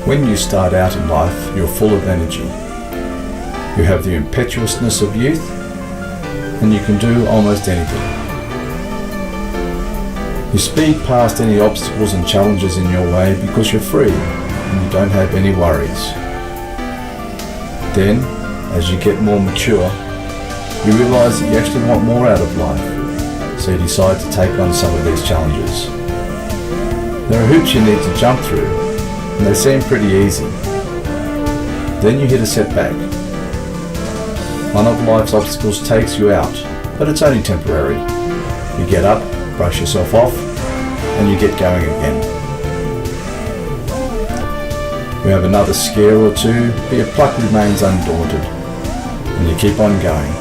When you start out in life, you're full of energy. You have the impetuousness of youth, and you can do almost anything. You speed past any obstacles and challenges in your way because you're free and you don't have any worries. Then, as you get more mature, you realise that you actually want more out of life, so you decide to take on some of these challenges. There are hoops you need to jump through, and they seem pretty easy. Then you hit a setback. One of life's obstacles takes you out, but it's only temporary. You get up, brush yourself off, and you get going again. You have another scare or two, but your pluck remains undaunted, and you keep on going.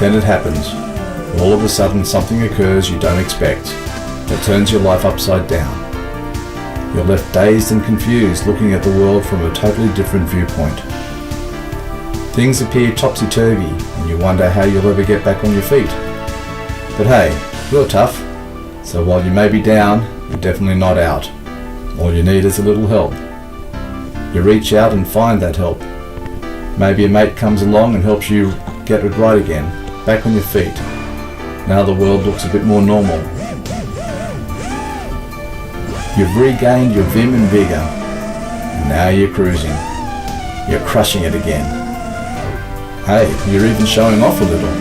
Then it happens. All of a sudden something occurs you don't expect that turns your life upside down. You're left dazed and confused, looking at the world from a totally different viewpoint. Things appear topsy-turvy and you wonder how you'll ever get back on your feet. But hey, you're tough, so while you may be down, you're definitely not out. All you need is a little help. You reach out and find that help. Maybe a mate comes along and helps you get it right again, back on your feet. Now the world looks a bit more normal. You've regained your vim and vigour, and now you're cruising. You're crushing it again. Hey, you're even showing off a little.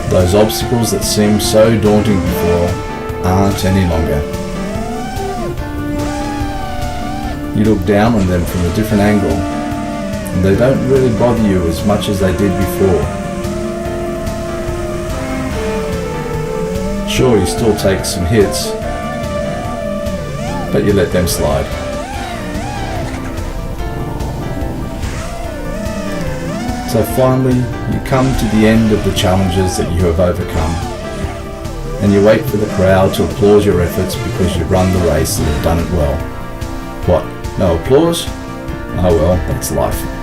Those obstacles that seemed so daunting before aren't any longer. You look down on them from a different angle, and they don't really bother you as much as they did before. Sure, you still take some hits, but you let them slide. So finally, you come to the end of the challenges that you have overcome, and you wait for the crowd to applaud your efforts because you've run the race and you've done it well. What, no applause? Oh well, that's life.